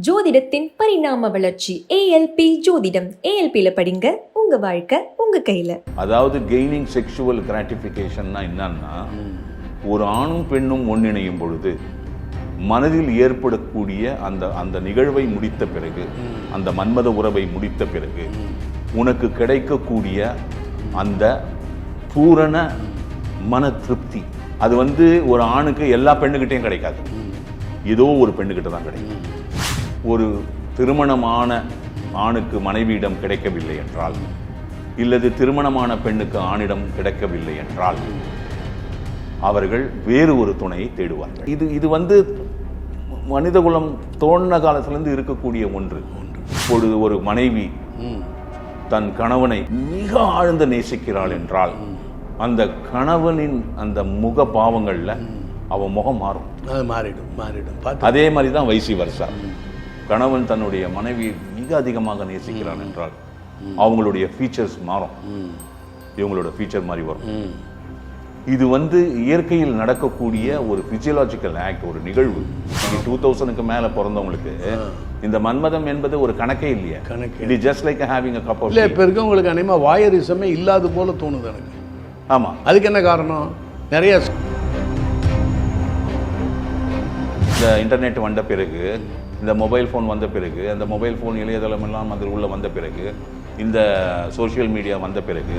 ஜோதிடத்தின் பரிணாம வளர்ச்சி ஏஎல்பி ஜோதிடம். ஏஎல்பியில் படிங்க, உங்க வாழ்க்கை உங்க கையில. அதாவது கெய்னிங் செக்ஷுவல் கிராட்டிஃபிகேஷன்னா என்னன்னா, ஒரு ஆணும் பெண்ணும் ஒன்றிணையும் பொழுது மனதில் ஏற்படக்கூடிய அந்த அந்த நிகழ்வை முடித்த பிறகு, அந்த மன்மத உறவை முடித்த பிறகு உனக்கு கிடைக்கக்கூடிய அந்த பூரண மன திருப்தி, அது ஒரு ஆணுக்கு எல்லா பெண்ணுகிட்டையும் கிடைக்காது. ஏதோ ஒரு பெண்ணுகிட்ட தான் கிடைக்கும். ஒரு திருமணமான ஆணுக்கு மனைவியிடம் கிடைக்கவில்லை என்றால், இல்லது திருமணமான பெண்ணுக்கு ஆணிடம் கிடைக்கவில்லை என்றால், அவர்கள் வேறு ஒரு துணையை தேடுவார்கள். இது மனிதகுலம் தோன்ற காலத்திலிருந்து இருக்கக்கூடிய ஒன்று. இப்பொழுது ஒரு மனைவி தன் கணவனை மிக ஆழ்ந்த நேசிக்கிறாள் என்றால், அந்த கணவனின் அந்த முக பாவங்கள்ல அவன் முகம் மாறும். மாறிடும். அதே மாதிரி தான் வைசி வருஷா. கணவன் தன்னுடைய மனைவியை மிக அதிகமாக நேசிக்கிறான் என்றால் அவங்களுடைய ஃபீச்சர்ஸ் மாறும், இவங்களோட ஃபீச்சர் மாதிரி வரும். இது இயற்கையில் நடக்கக்கூடிய ஒரு பிசியலாஜிக்கல் ஆக்ட், ஒரு நிகழ்வு. 2000க்கு மேல பிறந்தவங்களுக்கு இந்த மன்மதம் என்பது ஒரு கணக்கே இல்லையா? It is just like having a cup of tea. இப்ப இருக்கவங்களுக்கு அனிமா வாயரிசமே இல்லாத போல தோணுது எனக்கு. ஆமா, அதுக்கு என்ன காரணம்? நிறைய இந்த இன்டர்நெட் வந்த பிறகு, இந்த மொபைல் ஃபோன் வந்த பிறகு, அந்த மொபைல் ஃபோன் இணையதளம் எல்லாம் அதில் உள்ள வந்த பிறகு, இந்த சோஷியல் மீடியா வந்த பிறகு,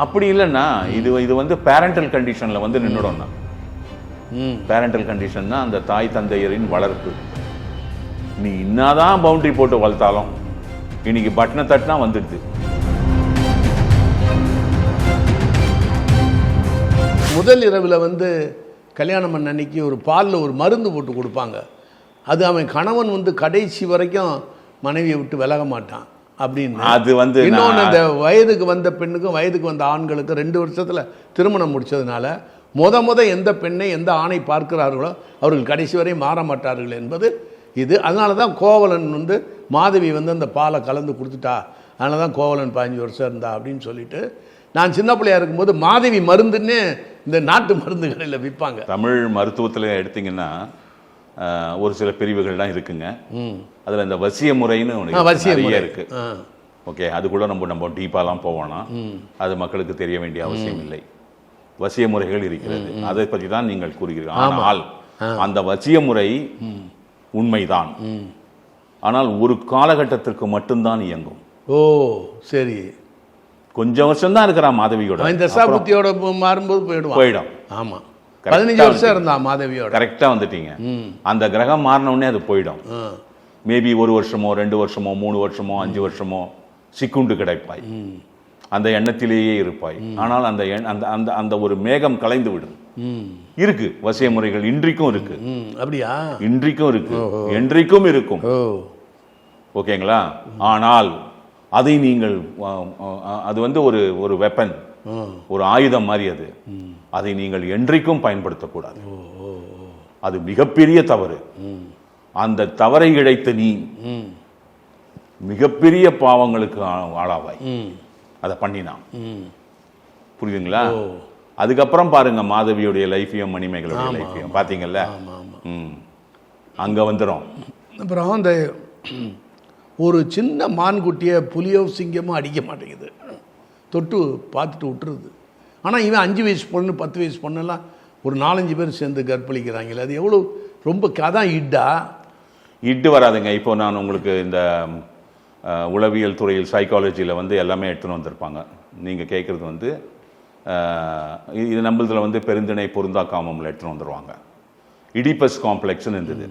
அப்படி இல்லைன்னா இது பேரண்டல் கண்டிஷன்ல நின்றுடும். பேரண்டல் கண்டிஷன்னா அந்த தாய் தந்தையரின் வளர்ப்பு. நீ என்னதான் பவுண்டரி போட்டு வளர்த்தாலும் இன்னைக்கு பட்டனை தட்டினா வந்துடுது. முதல் இரவில் கல்யாணம் பண்ண அன்னைக்கு ஒரு பாலில் ஒரு மருந்து போட்டு கொடுப்பாங்க. அது அவன் கணவன் கடைசி வரைக்கும் மனைவியை விட்டு விலக மாட்டான் அப்படின்னு. அது இன்னொன்று, இந்த வயதுக்கு வந்த பெண்ணுக்கும் வயதுக்கு வந்த ஆண்களுக்கும் 2 வருஷத்தில் திருமணம் முடிச்சதுனால முத எந்த பெண்ணை எந்த ஆணை பார்க்கிறார்களோ அவர்கள் கடைசி வரை மாற மாட்டார்கள் என்பது இது. அதனால தான் கோவலன் மாதவி அந்த பாலை கலந்து கொடுத்துட்டா, அதனால தான் கோவலன் 15 வருஷம் இருந்தா அப்படின்னு சொல்லிட்டு. நான் சின்ன பிள்ளையா இருக்கும்போது மாதவி மருந்துன்னு இந்த நாட்டு மருந்து கடையில் விற்பாங்க. தமிழ் மருத்துவத்தில் எடுத்தீங்கன்னா ஒரு சில பிரிவுகள்லாம் இருக்குங்க. அதில் இந்த வசிய முறைன்னு நிறைய இருக்கு. ஓகே, அதுக்குள்ள நம்ம டீப்பாலாம் போவோம்னா அது மக்களுக்கு தெரிய வேண்டிய அவசியம் இல்லை. வசிய முறைகள் இருக்கிறது, அதை பற்றி தான் நீங்கள் கூறுகிறீர்கள். ஆனால் அந்த வசிய முறை உண்மைதான், ஆனால் ஒரு காலகட்டத்திற்கு மட்டும்தான் இயங்கும். ஓ சரி, கொஞ்சம் வருஷம் தான் இருக்கிறான் மாதவியோட. இந்த தசாபுத்தியோட மாறும்போது போயிடும். ஆமா, 15 வருஷம் இருந்தா மாதவியோட. கரெக்டா வந்துட்டீங்க. அந்த கிரகம் மாறின உடனே அது போயிடும். மேபி 1 வருஷமோ 2 வருஷமோ 3 வருஷமோ 5 வருஷமோ சிக்குண்டு கிடைப்பாய், அந்த எண்ணத்திலேயே இருப்பாய். ஆனால் அந்த அந்த அந்த ஒரு மேகம் கலைந்து விடும். இருக்கு வசிய முறைகள், இன்றைக்கும் இருக்கு. அப்படியா? இன்றைக்கும் இருக்கு, என்றைக்கும் இருக்கும். ஓகேங்களா? ஆனால் அதை நீங்கள் அது ஒரு வெப்பன், ஒரு ஆயுதம் மாதிரி. அதை நீங்கள் என்றைக்கும் பயன்படுத்தக்கூடாது. அது மிகப்பெரிய தவறு. அந்த தவறை இழைத்த நீ மிகப்பெரிய பாவங்களுக்கு ஆளாவாய் அதை பண்ணினா. புரியுதுங்களா? அதுக்கப்புறம் பாருங்க மாதவியுடைய லைஃபையும் மணிமேகலுடைய லைஃபையும் பாத்தீங்கல்ல, அங்க வந்துடும். அப்புறம் அந்த ஒரு சின்ன மான்குட்டியை புலியோ சிங்கமோ அடிக்க மாட்டேங்குது, தொட்டு பார்த்துட்டு விட்டுருது. ஆனால் இவன் 5 வயசு பொண்ணு 10 வயசு பொண்ணெல்லாம் ஒரு 4-5 பேர் சேர்ந்து கற்பழிக்கிறாங்களே, அது எவ்வளோ ரொம்ப கதான் இட்டு வராதுங்க. இப்போ நான் உங்களுக்கு இந்த உளவியல் துறையில் சைக்காலஜியில் எல்லாமே எடுத்துன்னு வந்திருப்பாங்க. நீங்கள் கேட்குறது இது நம்மளதில் பெருந்திணை பொருந்தா காமம்ல எடுத்துன்னு வந்துடுவாங்க. இடிபஸ் காம்ப்ளெக்ஸ்ன்னு இருந்தது,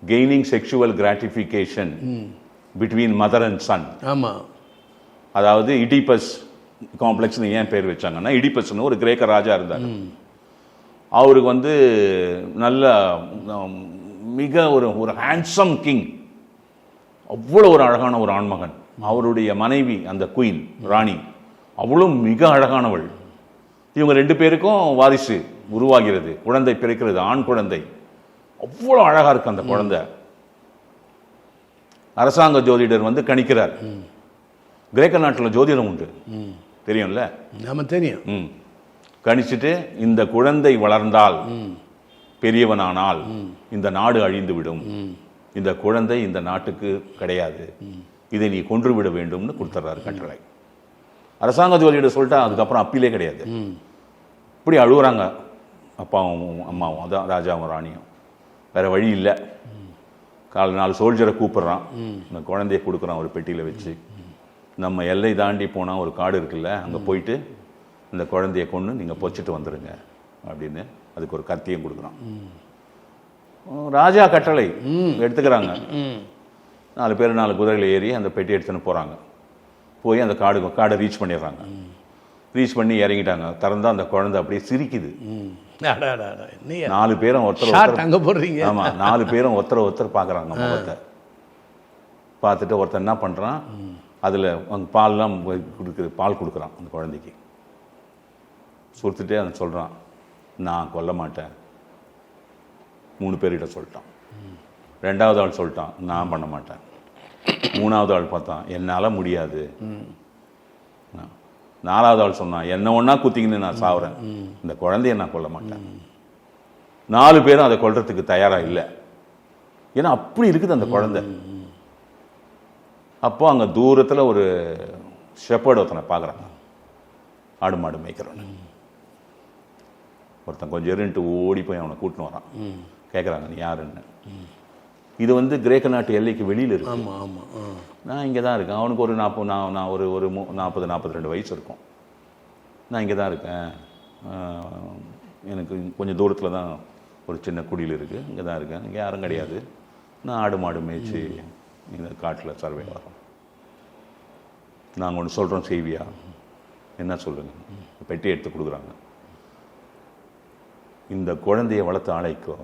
gaining sexual gratification between mother and son. ஆமாம், அதாவது இடிபஸ் காம்ப்ளெக்ஸ்னு ஏன் பேர் வச்சாங்கன்னா, இடிபஸ்னு ஒரு கிரேக்க ராஜா இருந்தார். அவருக்கு நல்ல மிக ஒரு ஹேண்ட்ஸம் கிங், அவ்வளோ ஒரு அழகான ஒரு ஆண்மகன். அவருடைய மனைவி அந்த குயின் ராணி, அவளும் மிக அழகானவள். இவங்க 2 பேருக்கும் வாரிசு உருவாகிறது, குழந்தை பிறக்கிறது, ஆண் குழந்தை. அவ்வளோ அழகா இருக்கு அந்த குழந்தை. அரசாங்க ஜோதிடர் கணிக்கிறார். கிரேக்க நாட்டில் ஜோதிடம் உண்டு, தெரியும்ல? நம்ம தெரியும். கணிச்சிட்டு இந்த குழந்தை வளர்ந்தால் பெரியவனானால் இந்த நாடு அழிந்துவிடும், இந்த குழந்தை இந்த நாட்டுக்கு கிடையாது, இதை நீ கொன்று விட வேண்டும்னு கொடுத்துட்றாரு கட்டளை. அரசாங்க ஜோதியிட சொல்லிட்டா அதுக்கப்புறம் அப்பீலே கிடையாது. இப்படி அழுகுறாங்க அப்பாவும் அம்மாவும், அதான் ராஜாவும் ராணியும். வேற வழி இல்லை. 4 சோல்ஜரை கூப்பிட்றான், இந்த குழந்தைய கொடுக்குறான் ஒரு பெட்டியில் வச்சு. நம்ம எல்லை தாண்டி போனால் ஒரு காடு இருக்குல்ல, அங்கே போயிட்டு இந்த குழந்தைய கொண்டு நீங்கள் பொச்சிட்டு வந்துடுங்க அப்படின்னு அதுக்கு ஒரு கத்தியும் கொடுக்குறான். ராஜா கட்டளை எடுத்துக்கிறாங்க. 4 பேர் 4 குதிரையில் ஏறி அந்த பெட்டி எடுத்துன்னு போகிறாங்க. போய் அந்த காடை ரீச் பண்ணிடுறாங்க. ரீச் பண்ணி இறங்கிட்டாங்க. திறந்தா அந்த குழந்தை அப்படியே சிரிக்குது. 4 பேரும் ஒருத்தர் அங்கே போடுறீங்க. ஆமாம், 4 பேரும் ஒருத்தர் பார்க்குறாங்க முகத்தை. பார்த்துட்டு ஒருத்தர் என்ன பண்ணுறான், அதில் அங்கே பால்லாம் பால் கொடுக்குறான் அந்த குழந்தைக்கு. கொடுத்துட்டே அவன் சொல்கிறான், நான் கொல்ல மாட்டேன். 3 பேர்கிட்ட சொல்லிட்டான். 2வது ஆள் சொல்லிட்டான், நான் பண்ண மாட்டேன். 3வது ஆள் பார்த்தான், என்னால் முடியாது. 4வது ஆள் சொன்னான், என்ன ஒன்றா குத்திக்கின்னு நான் சாவுறேன், இந்த குழந்தைய நான் கொல்ல மாட்டேன். 4 பேரும் அதை கொல்றதுக்கு தயாராக இல்லை. ஏன்னா அப்படி இருக்குது அந்த குழந்தை. அப்போ அங்கே தூரத்தில் ஒரு ஷெப்பர்டு ஒருத்தனை பார்க்குறாங்க, ஆடு மாடு மேய்க்கிறவன். ஒருத்தன் கொஞ்சம் எருன்ட்டு ஓடி போய் அவனை கூட்டின்னு வரான். கேட்குறாங்க, நீ யாருன்னு. இது கிரேக்க நாட்டு எல்லைக்கு வெளியில் இருக்கு. ஆமாம் ஆமாம். நான் இங்கே தான் இருக்கேன். அவனுக்கு ஒரு 40-42 வயசு இருக்கும். நான் இங்கே தான் இருக்கேன், எனக்கு கொஞ்சம் தூரத்தில் தான் ஒரு சின்ன குடியில் இருக்குது, இங்கே தான் இருக்கேன், இங்கே யாரும் கிடையாது, நான் ஆடு மாடு மேய்ச்சி இந்த காட்டில் சர்வே வரோம். நாங்கள் ஒன்று சொல்கிறோம், செய்வியா? என்ன சொல்லுங்கள். பெட்டி எடுத்து கொடுக்குறாங்க. இந்த குழந்தைய வளர்த்து ஆளைக்கோ,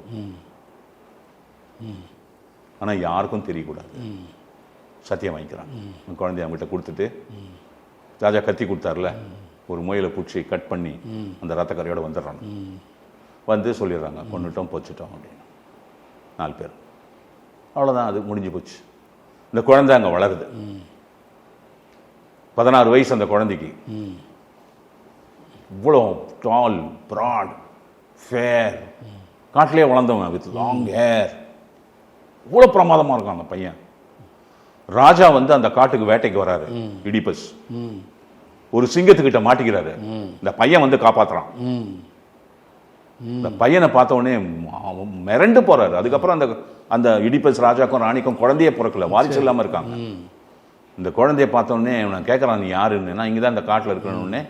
ஆனால் யாருக்கும் தெரியக்கூடாது, சத்தியம் வாங்கிக்கிறான். குழந்தைய அவங்ககிட்ட கொடுத்துட்டு, ராஜா கத்தி கொடுத்தார்ல, ஒரு முயலை பூச்சி கட் பண்ணி அந்த ரத்தக்கரையோடு வந்துடுறாங்க. வந்து சொல்லிடுறாங்க, கொண்டுட்டோம் பொச்சிட்டோம் அப்படின்னு. 4 பேர். அவ்வளோதான், அது முடிஞ்சு போச்சு. இந்த குழந்தை அங்கே வளருது. 16 வயசு அந்த குழந்தைக்கு. இவ்வளோ டால், ப்ராட், ஃபேர், காட்டிலே வளர்ந்தவன், வித் லாங் ஹேர். இவ்வளோ பிரமாதமாக இருக்கும் அந்த பையன். ராஜா அந்த காட்டுக்கு வேட்டைக்கு வராரு. இடிபஸ் ஒரு சிங்கத்துக்கிட்ட மாட்டிக்கிறாரு. இந்த பையன் காப்பாத்துறான். இந்த பையனை பார்த்த உடனே மிரண்டு போறாரு. அதுக்கப்புறம் அந்த இடிபஸ் ராஜாக்கும் ராணிக்கும் குழந்தைய பிறக்கல, வாரிசு இல்லாமல் இருக்காங்க. இந்த குழந்தைய பார்த்த உடனே நான் கேட்குறான், நீ யாருன்னு. நான் இங்கே தான் இந்த காட்டில் இருக்கணுன்னே,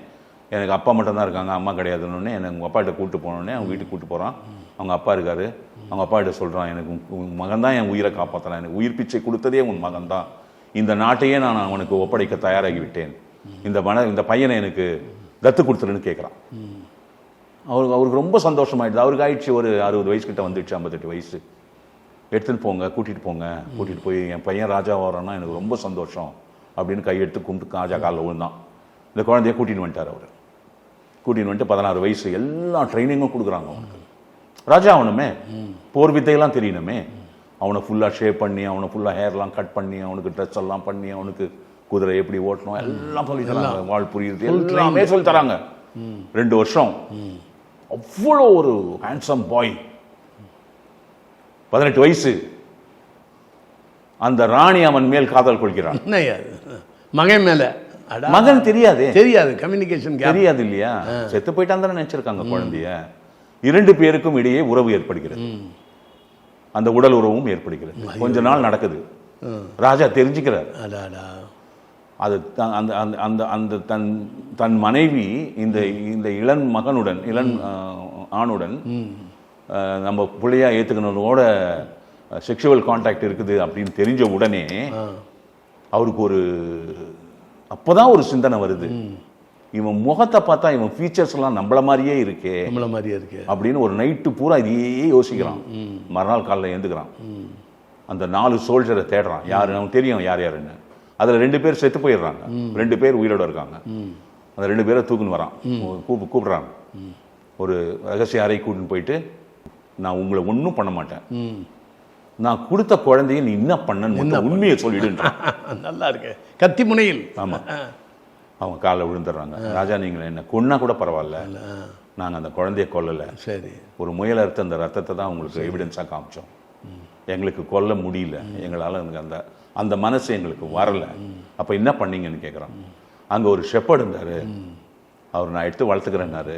எனக்கு அப்பா மட்டும்தான் இருக்காங்க, அம்மா கிடையாதுன்னு. எனக்கு உங்கள் அப்பாகிட்ட கூப்பிட்டு போனோடனே அவங்க வீட்டுக்கு கூப்பிட்டு போகிறான். அவங்க அப்பா இருக்காரு. அவங்க அப்பா கிட்ட சொல்கிறான், எனக்கு உன் மகன் தான் என் உயிரை காப்பாற்றலாம், எனக்கு உயிர் பிச்சை கொடுத்ததே உன் மகன் தான், இந்த நாட்டையே நான் அவனுக்கு ஒப்படைக்க தயாராகி விட்டேன், இந்த பையனை எனக்கு தத்து கொடுத்துருன்னு கேட்குறான். அவருக்கு ரொம்ப சந்தோஷமாயிடுது. அவருக்கு ஆயிடுச்சு ஒரு 60 வயசு கிட்ட வந்துடுச்சு, 58 வயசு. எடுத்துன்னு போங்க, கூட்டிகிட்டு போய் என் பையன் ராஜா வரான்னா எனக்கு ரொம்ப சந்தோஷம் அப்படின்னு கையெடுத்து கும்பிட்டு ராஜா காலில் விழுந்தான். இந்த குழந்தைய கூட்டின்னு வந்துட்டார். அவர் கூட்டின்னு வந்துட்டு 16 வயசு, எல்லா ட்ரைனிங்கும் கொடுக்குறாங்க அவனுக்கு. ராஜா அவனுமே போர் வித்தையெல்லாம் தெரியணுமே. அவனை ஃபுல்லாக ஷேப் பண்ணி, அவனை ஃபுல்லாக ஹேர்லாம் கட் பண்ணி, அவனுக்கு ட்ரெஸ் எல்லாம் பண்ணி, அவனுக்கு குதிரை எப்படி ஓட்டணும் எல்லாம் சொல்லி தராங்க. வாழ் புரியுது எல்லாமே சொல்லி தராங்க. 2 வருஷம் அவ்வளோ ஒரு ஹேண்ட்ஸம் பாய். 18 வயசு. அந்த ராணி அவன் மேல் காதல் கொள்கிறான். மகன் மேல. மகன் தெரியாது கம்யூனிகேஷன் தெரியாது இல்லையா, செத்து போயிட்டான் தானே நினைச்சிருக்காங்க குழந்தைய. 2 பேருக்கும் இடையே உறவு ஏற்படுகிறது. அந்த உடல் உறவும் ஏற்படுகிறது. கொஞ்ச நாள் நடக்குது. ராஜா தெரிஞ்சுக்கிறார். அது அந்த தன் மனைவி இந்த இளன் மகனுடன், இளன் ஆணுடன் நம்ம பிள்ளையா ஏத்துக்கணுனோட செக்ஷுவல் கான்டாக்ட் இருக்குது அப்படின்னு தெரிஞ்ச உடனே அவருக்கு அப்பதான் ஒரு சிந்தனை வருது. இவன் முகத்தை பார்த்தா இவன் ஃபீச்சர்ஸ் எல்லாம் நம்மள மாதிரியே இருக்கே அப்படின்னு ஒரு நைட்டு பூரா இதையே யோசிக்கிறான். மறுநாள் காலையில் எழுந்துக்கிறான். அந்த 4 சோல்ஜரை தேடுறான். யாரு அவன் தெரியும் யார் யாருன்னு. அதுல 2 பேர் செத்து போயிடுறாங்க, 2 பேர் உயிரோட இருக்காங்க. அந்த 2 பேரை தூக்குன்னு வரான். கூப்பிடுறாங்க. ஒரு ரகசிய அறை கூட்டின்னு போயிட்டு, நான் உங்களை ஒன்றும் பண்ண மாட்டேன், நான் கொடுத்த குழந்தைய நீ என்ன பண்ணன்னு உண்மையை சொல்லிடுன்றான். நல்லா இருக்கு. கத்தி முனையில். ஆமா. அவங்க காலை விழுந்துடுறாங்க. ராஜா, நீங்கள் என்ன கொன்னா கூட பரவாயில்ல, நாங்கள் அந்த குழந்தைய கொல்லலை, சரி, ஒரு முயல் அறுத்த அந்த ரத்தத்தை தான் உங்களுக்கு எவிடன்ஸாக காமிச்சோம், எங்களுக்கு கொல்ல முடியல, எங்களால் அந்த அந்த மனசு எங்களுக்கு வரலை, அப்போ என்ன பண்ணீங்கன்னு கேட்குறோம். அங்கே ஒரு ஷெப்பர்டு இருந்தார், அவர் நான் எடுத்து வளர்த்துக்கிறேன்னாரு,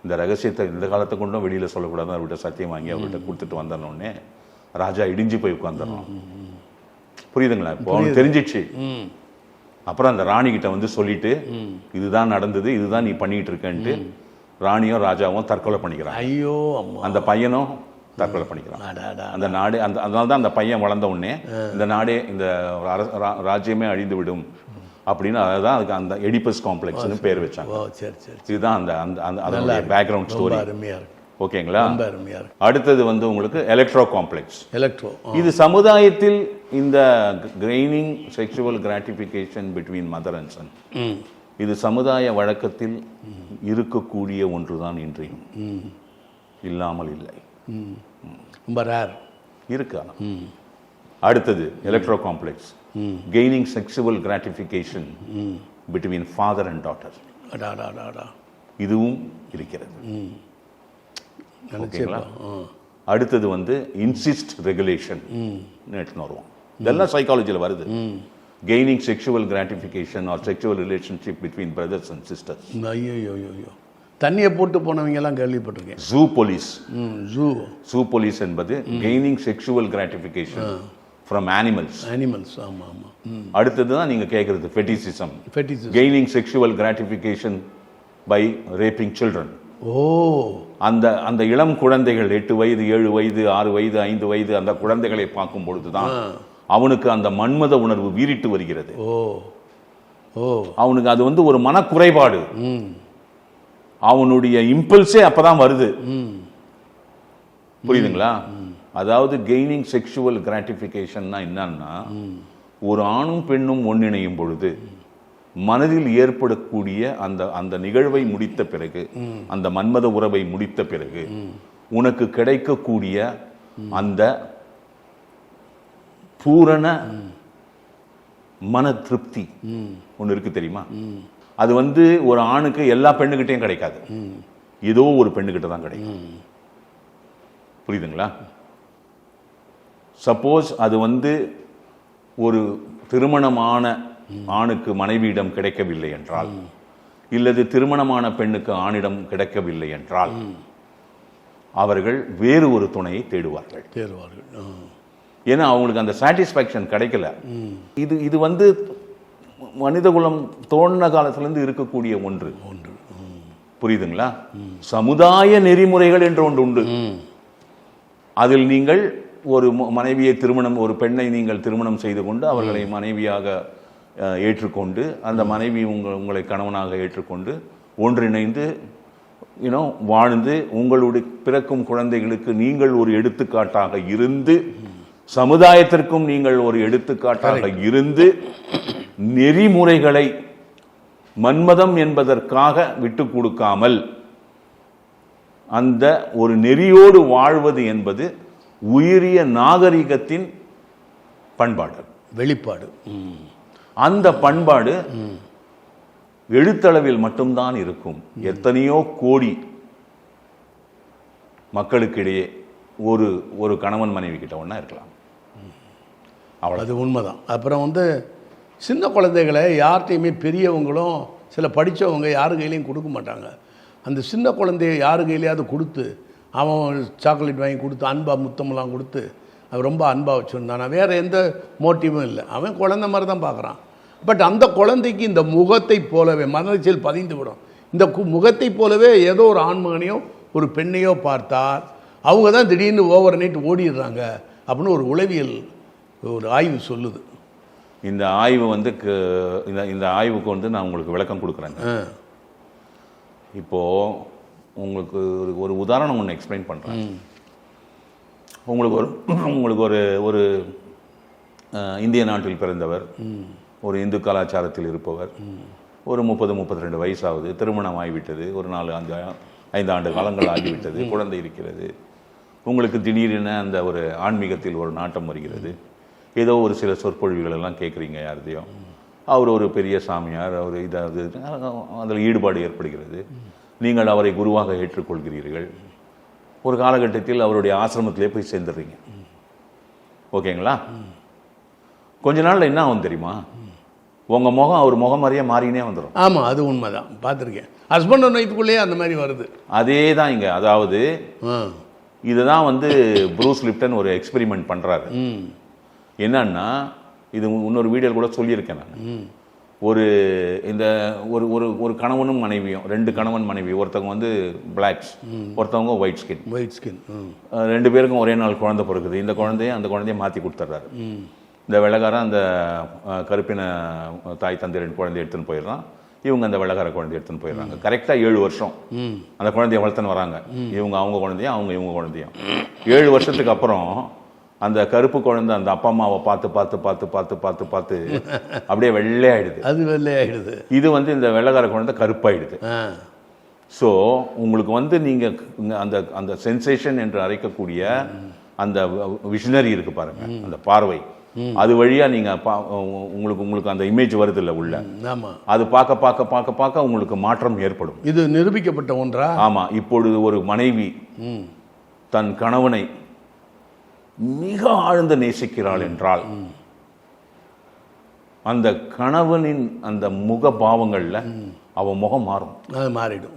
இந்த ரகசியத்தை இந்த காலத்தை கொண்டும் வெளியில் சொல்லக்கூடாது, அவர்கிட்ட சத்தியம் வாங்கி அவர்கிட்ட கொடுத்துட்டு வந்தோடனே ராஜா இடிஞ்சு போய் உட்காந்துடணும். புரியுதுங்களா? இப்போ அவனுக்கு தெரிஞ்சிச்சு. அப்புறம் அந்த ராணிகிட்ட வந்து சொல்லிட்டு இதுதான் நடந்தது, இதுதான் நீ பண்ணிட்டு இருக்கன்ட்டு ராணியும் ராஜாவும் தற்கொலை பண்ணிக்கிறான். ஐயோ அம்மா. அந்த பையனும் தற்கொலை பண்ணிக்கிறான். அந்த நாடு அந்த அதனால தான் அந்த பையன் வளர்ந்த உடனே இந்த நாடே இந்த ராஜ்யமே அழிந்து விடும் அப்படின்னு, அதான் அதுக்கு அந்த எடிபஸ் காம்ப்ளெக்ஸ்னு பேர் வச்சாங்க. சரி சரி, இதுதான் அந்த அந்த அதனுடைய பேக்ரவுண்ட் ஸ்டோரி. அருமையா இருக்கு. ஓகேங்களா? அருமையா இருக்கு. அடுத்தது வந்து உங்களுக்கு எலக்ட்ரோ காம்ப்ளெக்ஸ். இது சமுதாயத்தில் இந்த கிரெய்னிங் sexual gratification between mother and son, இது சமுதாய வழக்கத்தில் இருக்கக்கூடிய ஒன்றுதான், இன்றையும் இல்லாமல் இல்லை, ரொம்ப ரேர் இருக்கு. அடுத்தது electro complex, gaining sexual gratification between father and daughter, இதுவும் இருக்கிறது. அடுத்தது வந்து இன்சிஸ்ட் ரெகுலேஷன் வருவோம். இதெல்லாம் சைக்காலஜியில் வருது. Gaining sexual gratification or sexual relationship between brothers and sisters. ஐயோ, தண்ணியை போட்டு போனவங்க எல்லாம் கேள்விப்பட்டிருக்கேன். Zoophilia. ஜூ போலீஸ் என்பது gaining sexual gratification from animals. ஆமா ஆமா. அடுத்தது தான் நீங்க கேட்கறது fetishism, gaining sexual gratification by raping children. அந்த அந்த இளம் குழந்தைகள் 8 வயது 7 வயது 6 வயது 5 வயது அந்த குழந்தைகளை பார்க்கும் பொழுதுதான் அவனுக்கு அந்த மன்மத உணர்வு வீறிட்டு வருகிறது. அவனுக்கு அது வந்து ஒரு மனக்குறைபாடு, அவனுடைய இம்பல்ஸே அப்பதான் வருது. புரியுதுங்களா? அதாவது கெய்னிங் செக்ஷுவல் கிராட்டிஃபிகேஷன்னா என்னன்னா, ஒரு ஆணும் பெண்ணும் ஒன்றிணையும் பொழுது மனதில் ஏற்படக்கூடிய அந்த அந்த நிகழ்வை முடித்த பிறகு, அந்த மன்மத உறவை முடித்த பிறகு உனக்கு கிடைக்கக்கூடிய அந்த பூரண மன திருப்தி ஒன்று இருக்கு தெரியுமா? அது வந்து ஒரு ஆணுக்கு எல்லா பெண்ணுகிட்டையும் கிடைக்காது, ஏதோ ஒரு பெண்ணுகிட்ட தான் கிடைக்கும். புரியுதுங்களா? சப்போஸ் அது வந்து ஒரு திருமணமான ஆணுக்கு மனைவியிடம் கிடைக்கவில்லை என்றால், இல்லது திருமணமான பெண்ணுக்கு ஆணிடம் கிடைக்கவில்லை என்றால், அவர்கள் வேறு ஒரு துணையை தேடுவார்கள். ஏன்னா அவங்களுக்கு அந்த சாட்டிஸ்பாக்சன் கிடைக்கல. இது வந்து மனிதகுலம் தோன்ற காலத்திலிருந்து இருக்கக்கூடிய ஒன்று. புரியுதுங்களா? சமுதாய நெறிமுறைகள் என்று ஒன்று உண்டு. அதில் நீங்கள் ஒரு மனைவியை ஒரு பெண்ணை நீங்கள் திருமணம் செய்து கொண்டு அவர்களை மனைவியாக ஏற்றுக்கொண்டு, அந்த மனைவி உங்களை கணவனாக ஏற்றுக்கொண்டு ஒன்றிணைந்து வாழ்ந்து உங்களுடைய பிறக்கும் குழந்தைகளுக்கு நீங்கள் ஒரு எடுத்துக்காட்டாக இருந்து, சமுதாயத்திற்கும் நீங்கள் ஒரு எடுத்துக்காட்டாக இருந்து, நெறிமுறைகளை மன்மதம் என்பதற்காக விட்டு கொடுக்காமல் அந்த ஒரு நெறியோடு வாழ்வது என்பது உயரிய நாகரிகத்தின் பண்பாடு, வெளிப்பாடு. அந்த பண்பாடு எழுத்தளவில் மட்டும்தான் இருக்கும். எத்தனையோ கோடி மக்களுக்கிடையே ஒரு ஒரு கணவன் மனைவி கிட்ட ஒன்றா இருக்கலாம். அது உண்மைதான். அப்புறம் வந்து சின்ன குழந்தைகளை யார்கிட்டையுமே பெரியவங்களும் சில படித்தவங்க யாரு கையிலையும் கொடுக்க மாட்டாங்க. அந்த சின்ன குழந்தைய யாரு கையிலையாவது கொடுத்து, அவன் சாக்லேட் வாங்கி கொடுத்து அன்பா முத்தமெல்லாம் கொடுத்து அவன் ரொம்ப அன்பாக வச்சுருந்தான். வேறு எந்த மோட்டிவும் இல்லை, அவன் குழந்தை மாதிரி தான் பார்க்குறான். பட் அந்த குழந்தைக்கு இந்த முகத்தை போலவே மனதில் பதிந்து விடும். இந்த முகத்தை போலவே ஏதோ ஒரு ஆண்மகனையோ ஒரு பெண்ணையோ பார்த்தால் அவங்க தான் திடீர்னு ஓவர் நைட் ஓடிடுறாங்க அப்படின்னு ஒரு உளவியல் ஒரு ஆய்வு சொல்லுது. இந்த ஆய்வு வந்து இந்த ஆய்வுக்கு வந்து நான் உங்களுக்கு விளக்கம் கொடுக்குறேங்க. இப்போது உங்களுக்கு ஒரு உதாரணம் ஒன்று எக்ஸ்பிளைன் பண்ணுறேன். உங்களுக்கு ஒரு இந்திய நாட்டில் பிறந்தவர், ஒரு இந்து கலாச்சாரத்தில் இருப்பவர், ஒரு 30-32 வயசாகுது, திருமணம் ஆகிவிட்டது, ஒரு 4-5 ஆண்டு காலங்கள் ஆகிவிட்டது, குழந்தை இருக்கிறது. உங்களுக்கு திடீரென அந்த ஒரு ஆன்மீகத்தில் ஒரு நாட்டம் வருகிறது. ஏதோ ஒரு சில சொற்பொழிவுகள் எல்லாம் கேட்குறீங்க யார்தையும். அவர் ஒரு பெரிய சாமியார், அவர் இதாவது அதில் ஈடுபாடு ஏற்படுகிறது. நீங்கள் அவரை குருவாக ஏற்றுக்கொள்கிறீர்கள். ஒரு காலகட்டத்தில் அவருடைய ஆசிரமத்திலே போய் சேர்ந்துடுறீங்க. ஓகேங்களா? கொஞ்ச நாள்ல என்ன ஆகும் தெரியுமா? உங்க முகம் அவர் முகம் மாதிரியே மாறினே வந்துடும். ஆமாம், அது உண்மைதான், பார்த்துருக்கேன். ஹஸ்பண்ட் அண்ட் ஒய்ஃபுக்குள்ளேயே அந்த மாதிரி வருது. அதே தான் இங்க. அதாவது இதுதான் வந்து ப்ரூஸ் லிப்டன் ஒரு எக்ஸ்பெரிமெண்ட் பண்றாரு. என்னன்னா, இது இன்னொரு வீடியோவில் கூட சொல்லியிருக்கேன் நான். ஒரு இந்த ஒரு ஒரு ஒரு கணவனும் மனைவியும், 2 கணவன் மனைவி, ஒருத்தவங்க வந்து பிளாக்ஸ், ஒருத்தவங்க ஒயிட் ஸ்கின். 2 பேருக்கும் ஒரே நாள் குழந்தை பிறகுது. இந்த குழந்தைய அந்த குழந்தைய மாற்றி கொடுத்துட்றாரு. இந்த வெள்ளக்காரன் அந்த கருப்பின தாய் தந்தை 2 குழந்தைய எடுத்துன்னு போயிடுறான். இவங்க அந்த வெள்ளக்கார குழந்தைய எடுத்துன்னு போயிடுறாங்க. கரெக்டாக 7 வருஷம் அந்த குழந்தைய வளர்த்துன்னு வராங்க. இவங்க அவங்க குழந்தையும், அவங்க இவங்க குழந்தையும். 7 வருஷத்துக்கு அப்புறம் அந்த கருப்பு குழந்தை அந்த அப்பா அம்மாவை பார்த்து பார்த்து பார்த்து பார்த்து பார்த்து பார்த்து அப்படியே வெள்ளையாயிடுது. அது வெள்ளையாயிடுது. இது வந்து இந்த வெள்ளைக்கார குழந்தை கருப்பாயிடுது. ஸோ உங்களுக்கு வந்து நீங்கள் அந்த அந்த சென்சேஷன் என்று அழைக்கக்கூடிய அந்த விஷனரி இருக்கு பாருங்க, அந்த பார்வை, அது வழியா நீங்க உங்களுக்கு அந்த இமேஜ் வருது இல்ல உள்ள. ஆமா, அது பார்க்க பார்க்க பார்க்க பார்க்க உங்களுக்கு மாற்றம் ஏற்படும். இது நிரூபிக்கப்பட்ட ஒன்றா? ஆமா. இப்பொழுது ஒரு மனைவி தன் கணவனை மிக ஆழ்ந்த நேசிக்கிறாள் என்றால் அந்த கணவனின் அந்த முக பாவங்கள்ல அவ முகம் மாறும். அது மாறிடும்.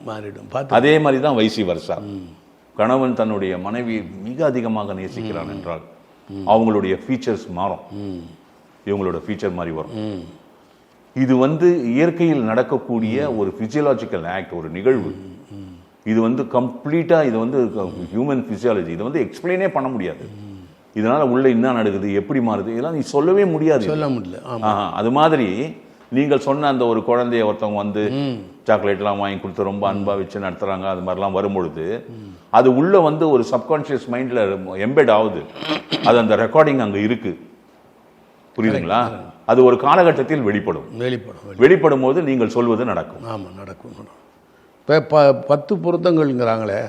அதே மாதிரி தான் வைசி வருஷா. கணவன் தன்னுடைய மனைவியை மிக அதிகமாக நேசிக்கிறான் என்றால் அவங்களுடைய ஃபீச்சர்ஸ் மாறும். இவங்களோட ஃபீச்சர் மாதிரி வரும். இது வந்து இயற்கையில் நடக்கக்கூடிய ஒரு பிசியலாஜிக்கல் ஆக்ட், ஒரு நிகழ்வு. இது வந்து கம்ப்ளீட்டா, இது வந்து ஹியூமன் பிசியாலஜி. இது வந்து எக்ஸ்பிளைனே பண்ண முடியாது. இதனால உள்ள என்ன நடக்குது, எப்படி மாறுது, இதெல்லாம் நீ சொல்லவே முடியாது. சொல்ல முடியல. அது மாதிரி நீங்கள் சொன்ன அந்த ஒரு குழந்தைய ஒருத்தவங்க வந்து சாக்லேட்லாம் வாங்கி கொடுத்து ரொம்ப அன்பா வச்சு நடத்துறாங்க, அது மாதிரிலாம் வரும்பொழுது அது உள்ள வந்து ஒரு சப்கான்ஷியஸ் மைண்ட்ல எம்பெட் ஆகுது. அது அந்த ரெக்கார்டிங் அங்க இருக்கு. புரியுதுங்களா? அது ஒரு காலகட்டத்தில் வெளிப்படும் போது நீங்கள் சொல்வது நடக்கும். ஆமா, நடக்கும். இப்போ 10 பொருத்தங்கள்ங்கிறாங்களே,